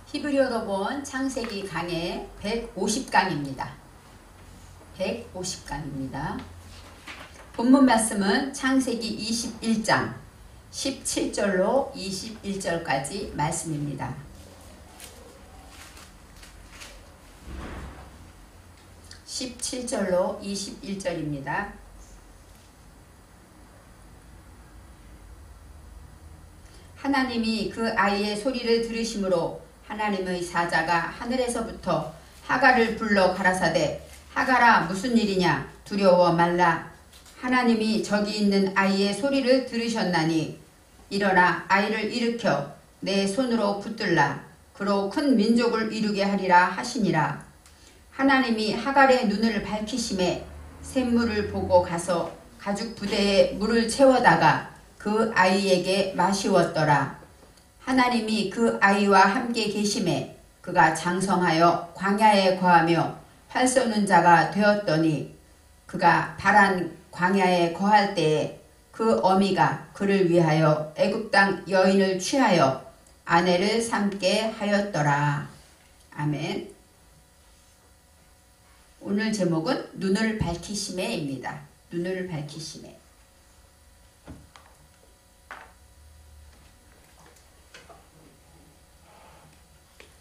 히브리어로 본 창세기 강의 150강입니다. 150강입니다. 본문 말씀은 창세기 21장 17절로 21절까지 말씀입니다. (17절로 21절입니다) 하나님이 그 아이의 소리를 들으심으로 하나님의 사자가 하늘에서부터 하갈을 불러 가라사대 하갈아 무슨 일이냐 두려워 말라. 하나님이 저기 있는 아이의 소리를 들으셨나니 일어나 아이를 일으켜 내 손으로 붙들라. 그로 큰 민족을 이루게 하리라 하시니라. 하나님이 하갈의 눈을 밝히심에 샘물을 보고 가서 가죽 부대에 물을 채워다가 그 아이에게 마시웠더라. 하나님이 그 아이와 함께 계심에 그가 장성하여 광야에 거하며 활 쏘는 자가 되었더니 그가 파란 광야에 거할 때에 그 어미가 그를 위하여 애굽 땅 여인을 취하여 아내를 삼게 하였더라. 아멘. 오늘 제목은 눈을 밝히심에입니다. 눈을 밝히심에.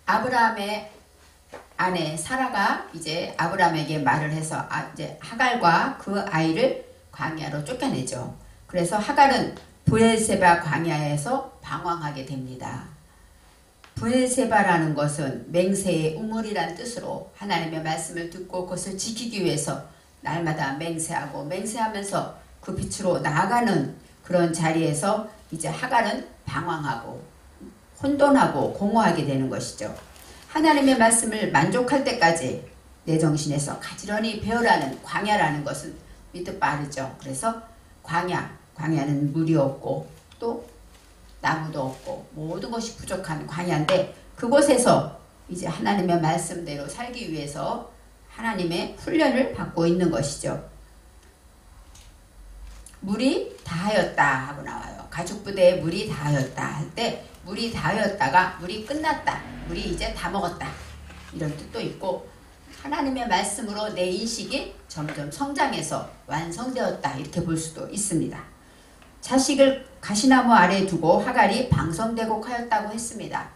아브라함의 아내 사라가 이제 아브라함에게 말을 해서 이제 하갈과 그 아이를 광야로 쫓겨내죠. 그래서 하갈은 브엘세바 광야에서 방황하게 됩니다. 브엘세바라는 것은 맹세의 우물이란 뜻으로 하나님의 말씀을 듣고 그것을 지키기 위해서 날마다 맹세하고 맹세하면서 그 빛으로 나아가는 그런 자리에서 이제 하갈은 방황하고 혼돈하고 공허하게 되는 것이죠. 하나님의 말씀을 만족할 때까지 내 정신에서 가지런히 배우라는 광야라는 것은 믿음 빠르죠. 그래서 광야는 물이 없고 또 나무도 없고 모든 것이 부족한 광야인데 그곳에서 이제 하나님의 말씀대로 살기 위해서 하나님의 훈련을 받고 있는 것이죠. 물이 다하였다 하고 나와요. 가죽부대에 물이 다하였다 할 때 물이 다하였다가 물이 끝났다. 물이 이제 다 먹었다. 이런 뜻도 있고 하나님의 말씀으로 내 인식이 점점 성장해서 완성되었다. 이렇게 볼 수도 있습니다. 자식을 가시나무 아래 두고 하갈이 방성대곡하였다고 했습니다.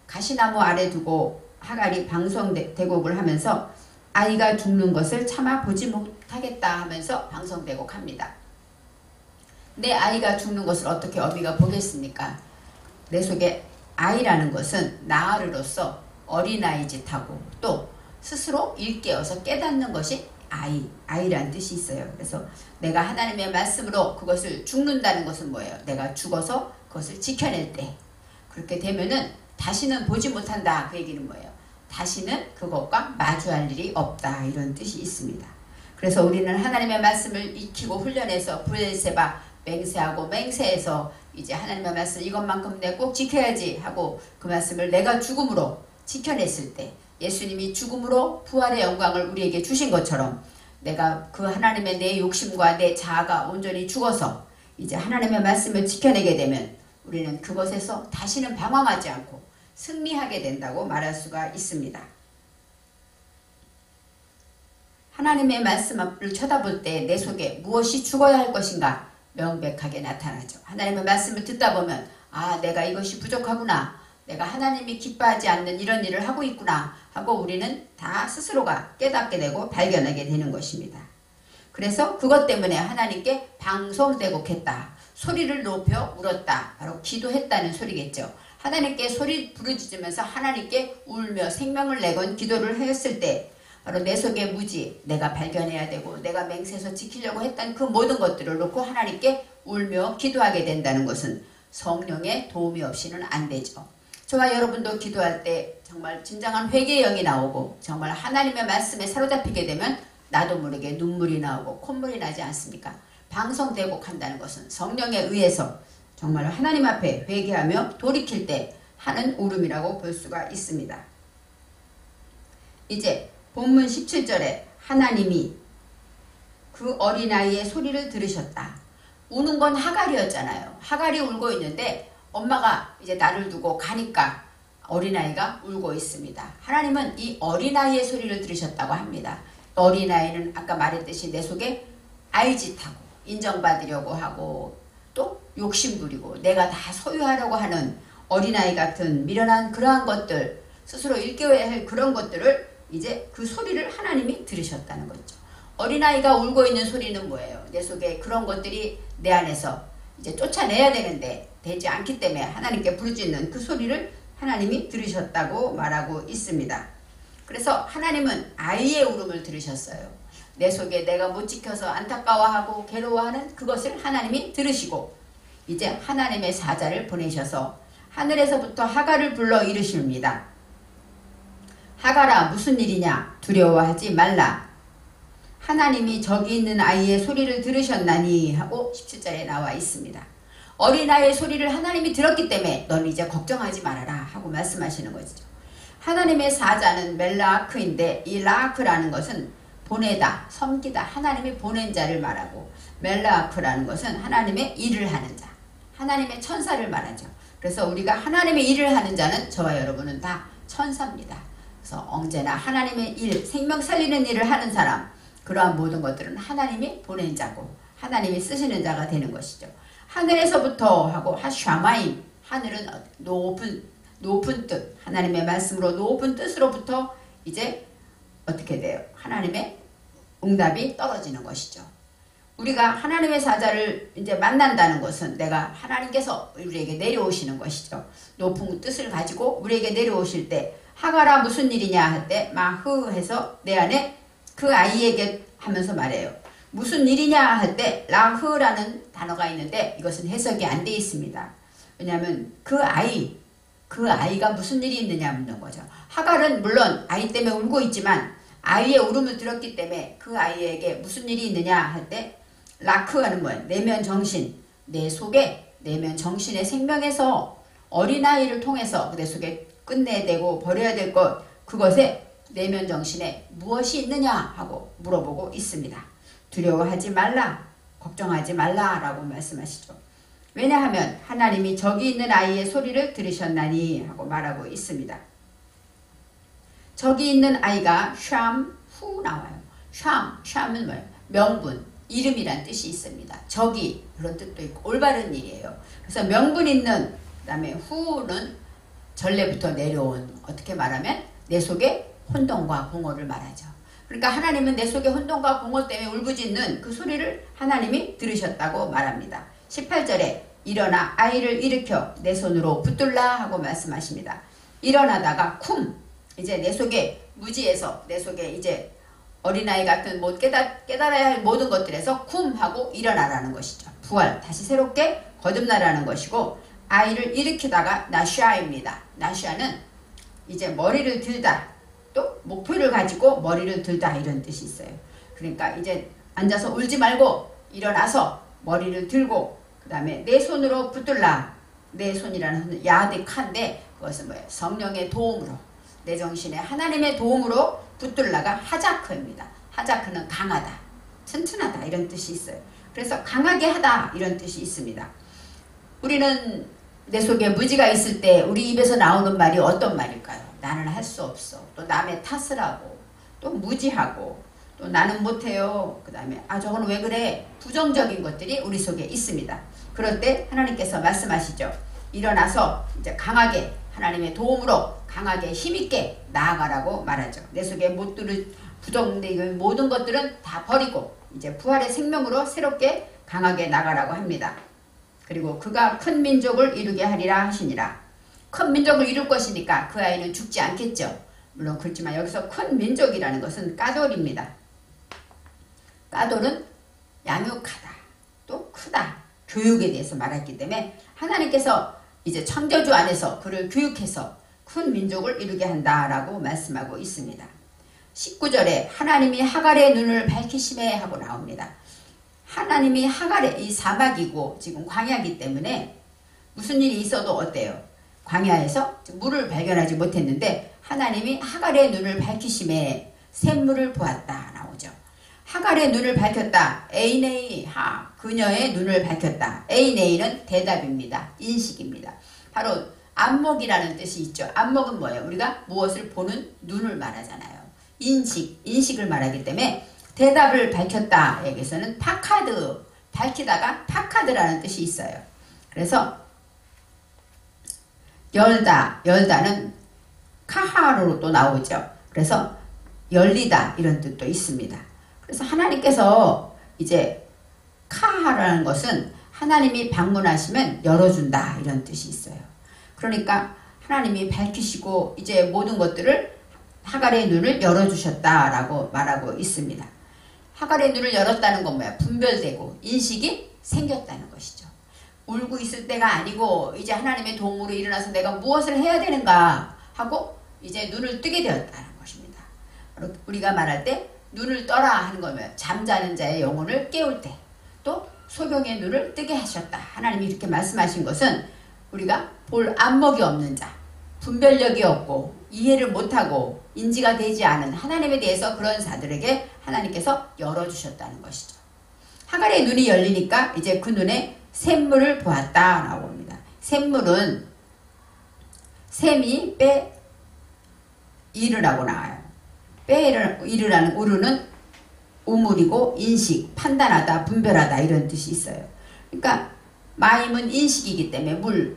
가시나무 아래 두고 하갈이 방성대곡을 하면서 아이가 죽는 것을 참아 보지 못하겠다 하면서 방성대곡합니다. 내 아이가 죽는 것을 어떻게 어미가 보겠습니까? 내 속에 아이라는 것은 나으로서 어린아이 짓하고 또 스스로 일깨어서 깨닫는 것이 아이라는 뜻이 있어요. 그래서 내가 하나님의 말씀으로 그것을 죽는다는 것은 뭐예요? 내가 죽어서 그것을 지켜낼 때 그렇게 되면은 다시는 보지 못한다. 그 얘기는 뭐예요? 다시는 그것과 마주할 일이 없다. 이런 뜻이 있습니다. 그래서 우리는 하나님의 말씀을 익히고 훈련해서 브엘세바 맹세하고 맹세해서 이제 하나님의 말씀 이것만큼 내가 꼭 지켜야지 하고 그 말씀을 내가 죽음으로 지켜냈을 때 예수님이 죽음으로 부활의 영광을 우리에게 주신 것처럼 내가 그 하나님의 내 욕심과 내 자아가 온전히 죽어서 이제 하나님의 말씀을 지켜내게 되면 우리는 그것에서 다시는 방황하지 않고 승리하게 된다고 말할 수가 있습니다. 하나님의 말씀을 쳐다볼 때 내 속에 무엇이 죽어야 할 것인가 명백하게 나타나죠. 하나님의 말씀을 듣다 보면 내가 이것이 부족하구나. 내가 하나님이 기뻐하지 않는 이런 일을 하고 있구나 하고 우리는 다 스스로가 깨닫게 되고 발견하게 되는 것입니다. 그래서 그것 때문에 하나님께 방성대곡했다. 소리를 높여 울었다. 바로 기도했다는 소리겠죠. 하나님께 소리 부르짖으면서 하나님께 울며 생명을 내건 기도를 했을 때 바로 내 속의 무지, 내가 발견해야 되고 내가 맹세해서 지키려고 했던 그 모든 것들을 놓고 하나님께 울며 기도하게 된다는 것은 성령의 도움이 없이는 안 되죠. 저와 여러분도 기도할 때 정말 진정한 회개의 영이 나오고 정말 하나님의 말씀에 사로잡히게 되면 나도 모르게 눈물이 나오고 콧물이 나지 않습니까? 방성대곡한다는 것은 성령에 의해서 정말 하나님 앞에 회개하며 돌이킬 때 하는 울음이라고 볼 수가 있습니다. 이제 본문 17절에 하나님이 그 어린아이의 소리를 들으셨다. 우는 건 하갈이었잖아요. 하갈이 울고 있는데 엄마가 이제 나를 두고 가니까 어린아이가 울고 있습니다. 하나님은 이 어린아이의 소리를 들으셨다고 합니다. 어린아이는 아까 말했듯이 내 속에 아이짓하고 인정받으려고 하고 또 욕심부리고 내가 다 소유하려고 하는 어린아이 같은 미련한 그러한 것들, 스스로 일깨워야 할 그런 것들을 이제 그 소리를 하나님이 들으셨다는 거죠. 어린아이가 울고 있는 소리는 뭐예요? 내 속에 그런 것들이 내 안에서 이제 쫓아내야 되는데 되지 않기 때문에 하나님께 부르짖는 그 소리를 하나님이 들으셨다고 말하고 있습니다. 그래서 하나님은 아이의 울음을 들으셨어요. 내 속에 내가 못 지켜서 안타까워하고 괴로워하는 그것을 하나님이 들으시고 이제 하나님의 사자를 보내셔서 하늘에서부터 하갈을 불러 이르십니다. 하갈아, 무슨 일이냐? 두려워하지 말라. 하나님이 저기 있는 아이의 소리를 들으셨나니 하고 17절에 나와 있습니다. 어린아이의 소리를 하나님이 들었기 때문에 넌 이제 걱정하지 말아라 하고 말씀하시는 거죠. 하나님의 사자는 멜라크인데 이 라크라는 것은 보내다, 섬기다, 하나님이 보낸 자를 말하고 멜라크라는 것은 하나님의 일을 하는 자, 하나님의 천사를 말하죠. 그래서 우리가 하나님의 일을 하는 자는 저와 여러분은 다 천사입니다. 그래서 언제나 하나님의 일, 생명 살리는 일을 하는 사람, 그러한 모든 것들은 하나님이 보낸 자고 하나님이 쓰시는 자가 되는 것이죠. 하늘에서부터 하고 하샤마임, 하늘은 높은 뜻, 하나님의 말씀으로 높은 뜻으로부터 이제 어떻게 돼요? 하나님의 응답이 떨어지는 것이죠. 우리가 하나님의 사자를 이제 만난다는 것은 내가 하나님께서 우리에게 내려오시는 것이죠. 높은 뜻을 가지고 우리에게 내려오실 때 하갈아 무슨 일이냐 할 때 마흐 해서 내 안에 그 아이에게 하면서 말해요. 무슨 일이냐 할 때 라흐라는 단어가 있는데 이것은 해석이 안 돼 있습니다. 왜냐하면 그 아이가 무슨 일이 있느냐 묻는 거죠. 하갈은 물론 아이 때문에 울고 있지만 아이의 울음을 들었기 때문에 그 아이에게 무슨 일이 있느냐 할 때 라크는 뭐예요? 내면 정신, 내 속에 내면 정신의 생명에서 어린아이를 통해서 내 속에 끝내되고 버려야 될 것, 그것에 내면 정신에 무엇이 있느냐 하고 물어보고 있습니다. 두려워하지 말라, 걱정하지 말라 라고 말씀하시죠. 왜냐하면 하나님이 저기 있는 아이의 소리를 들으셨나니 하고 말하고 있습니다. 저기 있는 아이가 샴후 나와요. 샴은 뭐예요? 명분, 이름이란 뜻이 있습니다. 저기 그런 뜻도 있고 올바른 일이에요. 그래서 명분 있는, 그 다음에 후는 전례부터 내려온, 어떻게 말하면 내 속에 혼돈과 공허를 말하죠. 그러니까 하나님은 내 속에 혼돈과 공허 때문에 울부짖는 그 소리를 하나님이 들으셨다고 말합니다. 18절에 일어나 아이를 일으켜 내 손으로 붙들라 하고 말씀하십니다. 일어나다가 쿰, 이제 내 속에 무지에서 내 속에 이제 어린아이 같은 못 깨달아야 할 모든 것들에서 쿰 하고 일어나라는 것이죠. 부활, 다시 새롭게 거듭나라는 것이고, 아이를 일으키다가 나샤입니다. 나샤는 이제 머리를 들다, 또 목표를 가지고 머리를 들다 이런 뜻이 있어요. 그러니까 이제 앉아서 울지 말고 일어나서 머리를 들고 그 다음에 내 손으로 붙들라. 내 손이라는 야드칸데 그것은 뭐예요? 성령의 도움으로, 내 정신에 하나님의 도움으로 붙들라가 하자크입니다. 하자크는 강하다, 튼튼하다 이런 뜻이 있어요. 그래서 강하게 하다 이런 뜻이 있습니다. 우리는 내 속에 무지가 있을 때 우리 입에서 나오는 말이 어떤 말일까요? 나는 할 수 없어. 또 남의 탓을 하고, 또 무지하고, 또 나는 못해요. 그 다음에 저거는 왜 그래? 부정적인 것들이 우리 속에 있습니다. 그럴 때 하나님께서 말씀하시죠. 일어나서 이제 강하게 하나님의 도움으로 강하게 힘있게 나아가라고 말하죠. 내 속에 못 들을 부정된 모든 것들은 다 버리고 이제 부활의 생명으로 새롭게 강하게 나가라고 합니다. 그리고 그가 큰 민족을 이루게 하리라 하시니라. 큰 민족을 이룰 것이니까 그 아이는 죽지 않겠죠. 물론 그렇지만 여기서 큰 민족이라는 것은 까돌입니다. 까돌은 양육하다, 또 크다, 교육에 대해서 말했기 때문에 하나님께서 이제 창조주 안에서 그를 교육해서 큰 민족을 이루게 한다라고 말씀하고 있습니다. 19절에 하나님이 하갈의 눈을 밝히심에 하고 나옵니다. 하나님이 하갈의 이 사막이고 지금 광야이기 때문에 무슨 일이 있어도 어때요? 광야에서 물을 발견하지 못했는데 하나님이 하갈의 눈을 밝히심에 샘물을 보았다 나오죠. 하갈의 눈을 밝혔다. 에이네이 하, 그녀의 눈을 밝혔다. 에이네이는 대답입니다. 인식입니다. 바로 안목이라는 뜻이 있죠. 안목은 뭐예요? 우리가 무엇을 보는 눈을 말하잖아요. 인식을 말하기 때문에 대답을 밝혔다 여기서는 파카드, 밝히다가 파카드라는 뜻이 있어요. 그래서 열다는 카하로 또 나오죠. 그래서 열리다 이런 뜻도 있습니다. 그래서 하나님께서 이제 카하라는 것은 하나님이 방문하시면 열어준다 이런 뜻이 있어요. 그러니까 하나님이 밝히시고 이제 모든 것들을 하갈의 눈을 열어주셨다라고 말하고 있습니다. 하갈의 눈을 열었다는 건 뭐야? 분별되고 인식이 생겼다는 것이죠. 울고 있을 때가 아니고 이제 하나님의 도움으로 일어나서 내가 무엇을 해야 되는가 하고 이제 눈을 뜨게 되었다는 것입니다. 우리가 말할 때 눈을 떠라 하는 거면 잠자는 자의 영혼을 깨울 때, 또 소경의 눈을 뜨게 하셨다. 하나님이 이렇게 말씀하신 것은 우리가 볼 안목이 없는 자, 분별력이 없고 이해를 못하고 인지가 되지 않은 하나님에 대해서 그런 자들에게 하나님께서 열어주셨다는 것이죠. 하갈의 눈이 열리니까 이제 그 눈에 샘물을 보았다 라고 합니다. 샘물은 샘이 빼 이르라고 나와요. 빼 이르라는 우르는 우물이고 인식, 판단하다, 분별하다 이런 뜻이 있어요. 그러니까 마임은 인식이기 때문에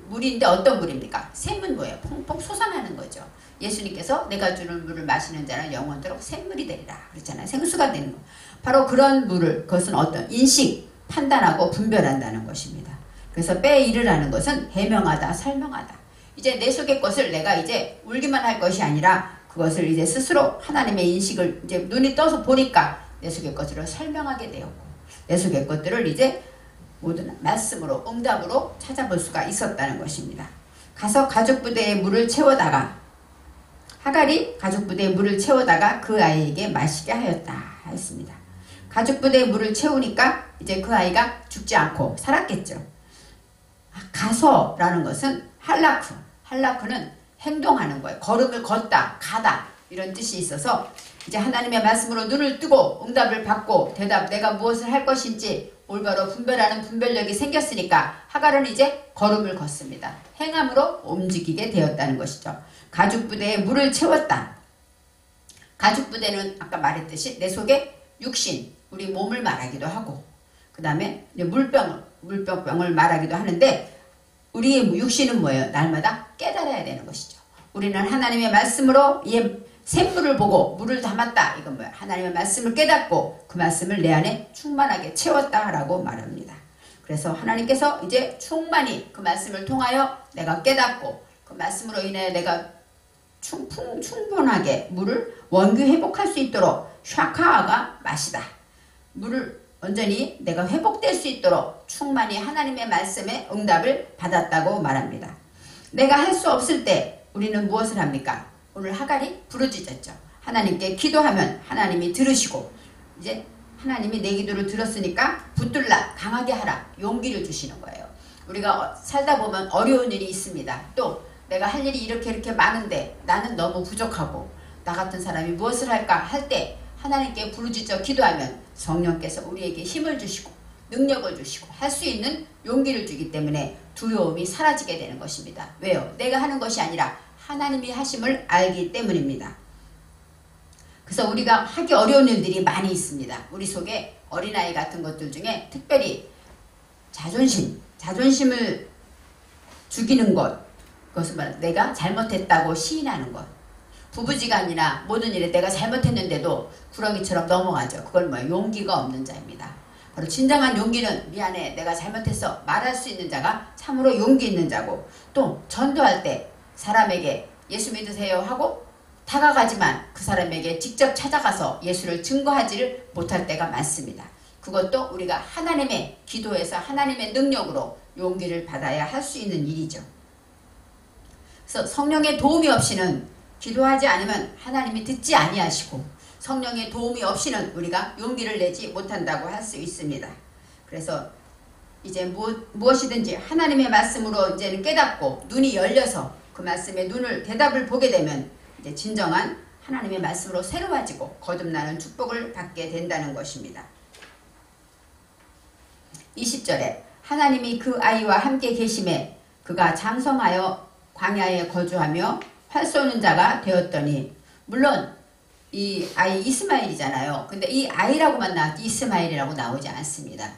물인데 어떤 물입니까? 샘은 뭐예요? 퐁퐁 솟아나는 거죠. 예수님께서 내가 주는 물을 마시는 자는 영원토록 샘물이 되리라 그랬잖아요. 생수가 되는 거. 바로 그런 물을, 그것은 어떤 인식, 판단하고 분별한다는 것입니다. 그래서 빼이르라는 것은 해명하다, 설명하다. 이제 내 속의 것을 내가 이제 울기만 할 것이 아니라 그것을 이제 스스로 하나님의 인식을 이제 눈이 떠서 보니까 내 속의 것들을 설명하게 되었고 내 속의 것들을 이제 모든 말씀으로 응답으로 찾아볼 수가 있었다는 것입니다. 가서 가죽부대에 물을 채워다가 하갈이 가죽부대에 물을 채워다가 그 아이에게 마시게 하였다 했습니다. 가죽부대에 물을 채우니까 이제 그 아이가 죽지 않고 살았겠죠. 가서라는 것은 할라크는 행동하는 거예요. 걸음을 걷다, 가다 이런 뜻이 있어서 이제 하나님의 말씀으로 눈을 뜨고 응답을 받고 대답 내가 무엇을 할 것인지 올바로 분별하는 분별력이 생겼으니까 하갈은 이제 걸음을 걷습니다. 행함으로 움직이게 되었다는 것이죠. 가죽부대에 물을 채웠다. 가죽부대는 아까 말했듯이 내 속에 육신, 우리 몸을 말하기도 하고 그 다음에 물병을 말하기도 하는데 우리의 육신은 뭐예요? 날마다 깨달아야 되는 것이죠. 우리는 하나님의 말씀으로 이 샘물을 보고 물을 담았다. 이건 뭐예요? 하나님의 말씀을 깨닫고 그 말씀을 내 안에 충만하게 채웠다라고 말합니다. 그래서 하나님께서 이제 충만히 그 말씀을 통하여 내가 깨닫고 그 말씀으로 인해 내가 충분하게 물을 원기 회복할 수 있도록 샤카가 마시다. 물을 온전히 내가 회복될 수 있도록 충만히 하나님의 말씀에 응답을 받았다고 말합니다. 내가 할 수 없을 때 우리는 무엇을 합니까? 오늘 하갈이 부르짖었죠. 하나님께 기도하면 하나님이 들으시고 이제 하나님이 내 기도를 들었으니까 붙들라, 강하게 하라, 용기를 주시는 거예요. 우리가 살다 보면 어려운 일이 있습니다. 또 내가 할 일이 이렇게 많은데 나는 너무 부족하고 나 같은 사람이 무엇을 할까 할 때 하나님께 부르짖어 기도하면 성령께서 우리에게 힘을 주시고 능력을 주시고 할 수 있는 용기를 주기 때문에 두려움이 사라지게 되는 것입니다. 왜요? 내가 하는 것이 아니라 하나님이 하심을 알기 때문입니다. 그래서 우리가 하기 어려운 일들이 많이 있습니다. 우리 속에 어린아이 같은 것들 중에 특별히 자존심을 죽이는 것, 그것은 말 내가 잘못했다고 시인하는 것, 부부지간이나 모든 일에 내가 잘못했는데도 구렁이처럼 넘어가죠. 그걸 뭐예요? 용기가 없는 자입니다. 바로 진정한 용기는 미안해, 내가 잘못했어 말할 수 있는 자가 참으로 용기 있는 자고, 또 전도할 때 사람에게 예수 믿으세요 하고 다가가지만 그 사람에게 직접 찾아가서 예수를 증거하지를 못할 때가 많습니다. 그것도 우리가 하나님의 기도에서 하나님의 능력으로 용기를 받아야 할 수 있는 일이죠. 그래서 성령의 도움이 없이는 기도하지 않으면 하나님이 듣지 아니하시고 성령의 도움이 없이는 우리가 용기를 내지 못한다고 할 수 있습니다. 그래서 이제 무엇이든지 하나님의 말씀으로 이제는 깨닫고 눈이 열려서 그 말씀의 눈을 대답을 보게 되면 이제 진정한 하나님의 말씀으로 새로워지고 거듭나는 축복을 받게 된다는 것입니다. 20절에 하나님이 그 아이와 함께 계심에 그가 장성하여 광야에 거주하며 활 쏘는 자가 되었더니, 물론 이 아이 이스마엘이잖아요. 근데 이 아이라고만 나왔지 이스마엘이라고 나오지 않습니다.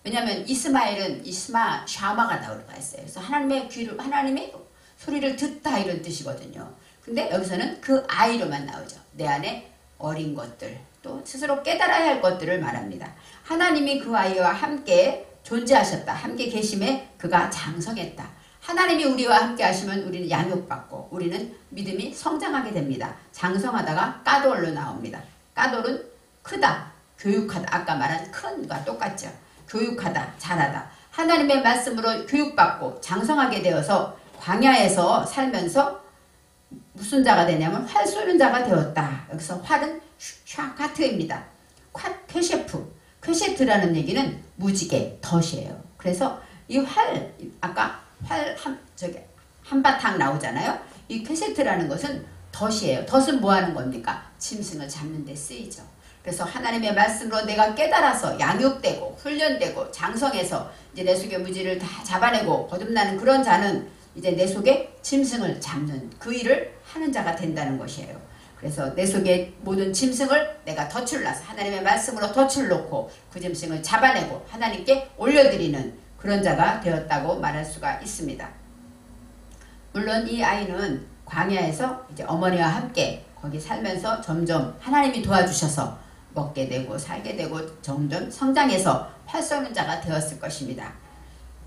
왜냐하면 이스마엘은 이스마 샤마가 나올 뻔 했어요. 그래서 하나님의 소리를 듣다 이런 뜻이거든요. 근데 여기서는 그 아이로만 나오죠. 내 안에 어린 것들, 또 스스로 깨달아야 할 것들을 말합니다. 하나님이 그 아이와 함께 존재하셨다. 함께 계심에 그가 장성했다. 하나님이 우리와 함께 하시면 우리는 양육받고 우리는 믿음이 성장하게 됩니다. 장성하다가 까돌로 나옵니다. 까돌은 크다, 교육하다. 아까 말한 큰과 똑같죠. 교육하다, 잘하다. 하나님의 말씀으로 교육받고 장성하게 되어서 광야에서 살면서 무슨 자가 되냐면 활 쏘는 자가 되었다. 여기서 활은 샤카트입니다. 퀘셰프. 퀘셰트라는 얘기는 무지개, 덫이에요. 그래서 이 활, 아까 활 한바탕 나오잖아요. 이 퀘셰트라는 것은 덫이에요. 덫은 뭐 하는 겁니까? 짐승을 잡는 데 쓰이죠. 그래서 하나님의 말씀으로 내가 깨달아서 양육되고 훈련되고 장성해서 이제 내 속의 무지를 다 잡아내고 거듭나는 그런 자는 이제 내 속에 짐승을 잡는 그 일을 하는 자가 된다는 것이에요. 그래서 내 속에 모든 짐승을 내가 덫을 놔서 하나님의 말씀으로 덫을 놓고 그 짐승을 잡아내고 하나님께 올려드리는 그런 자가 되었다고 말할 수가 있습니다. 물론 이 아이는 광야에서 이제 어머니와 함께 거기 살면서 점점 하나님이 도와주셔서 먹게 되고 살게 되고 점점 성장해서 활 쏘는 자가 되었을 것입니다.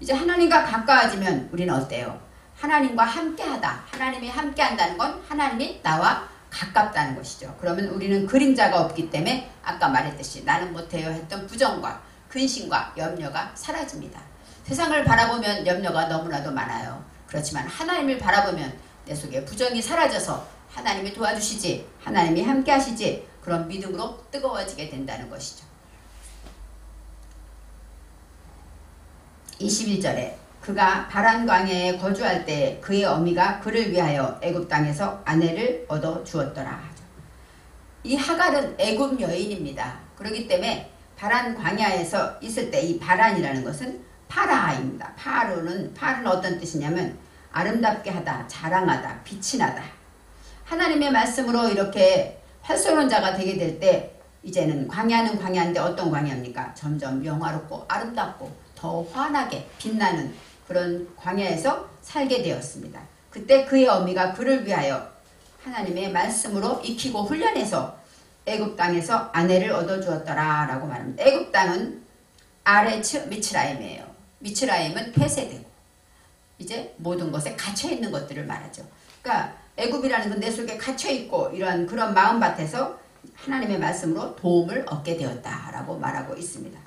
이제 하나님과 가까워지면 우리는 어때요? 하나님과 함께하다. 하나님이 함께한다는 건 하나님이 나와 가깝다는 것이죠. 그러면 우리는 그림자가 없기 때문에 아까 말했듯이 나는 못해요 했던 부정과 근심과 염려가 사라집니다. 세상을 바라보면 염려가 너무나도 많아요. 그렇지만 하나님을 바라보면 내 속에 부정이 사라져서 하나님이 도와주시지, 하나님이 함께 하시지, 그런 믿음으로 뜨거워지게 된다는 것이죠. 21절에 그가 바란 광야에 거주할 때 그의 어미가 그를 위하여 애굽 땅에서 아내를 얻어 주었더라. 이 하갈은 애굽 여인입니다. 그렇기 때문에 바란 광야에서 있을 때 이 바란이라는 것은 파라입니다. 파르는 어떤 뜻이냐면 아름답게 하다, 자랑하다, 빛이 나다. 하나님의 말씀으로 이렇게 활 쏘는 자가 되게 될 때 이제는 광야는 광야인데 어떤 광야입니까? 점점 영화롭고 아름답고 더 환하게 빛나는 그런 광야에서 살게 되었습니다. 그때 그의 어미가 그를 위하여 하나님의 말씀으로 익히고 훈련해서 애굽 땅에서 아내를 얻어주었더라 라고 말합니다. 애굽 땅은 아레츠 미츠라임이에요. 미츠라임은 폐쇄되고 이제 모든 것에 갇혀있는 것들을 말하죠. 그러니까 애굽이라는 건 내 속에 갇혀있고 이런 그런 마음밭에서 하나님의 말씀으로 도움을 얻게 되었다라고 말하고 있습니다.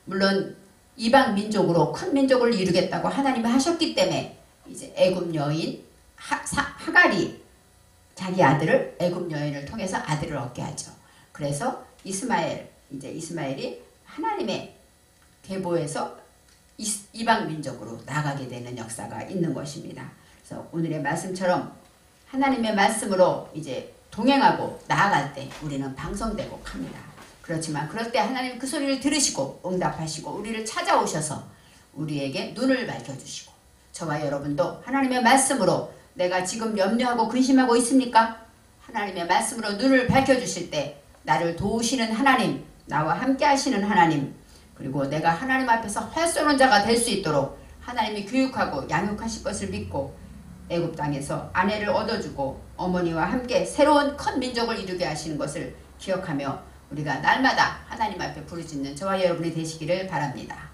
물론 이방 민족으로 큰 민족을 이루겠다고 하나님이 하셨기 때문에 이제 애굽 여인 하갈이 자기 아들을 애굽 여인을 통해서 아들을 얻게 하죠. 그래서 이스마엘이 하나님의 계보에서 이방 민족으로 나가게 되는 역사가 있는 것입니다. 그래서 오늘의 말씀처럼 하나님의 말씀으로 이제 동행하고 나아갈 때 우리는 방성되고 갑니다. 그렇지만 그럴 때 하나님 그 소리를 들으시고 응답하시고 우리를 찾아오셔서 우리에게 눈을 밝혀주시고 저와 여러분도 하나님의 말씀으로 내가 지금 염려하고 근심하고 있습니까? 하나님의 말씀으로 눈을 밝혀주실 때 나를 도우시는 하나님, 나와 함께 하시는 하나님, 그리고 내가 하나님 앞에서 활 쏘는 자가 될 수 있도록 하나님이 교육하고 양육하실 것을 믿고 애굽 땅에서 아내를 얻어주고 어머니와 함께 새로운 큰 민족을 이루게 하시는 것을 기억하며 우리가 날마다 하나님 앞에 부르짖는 저와 여러분이 되시기를 바랍니다.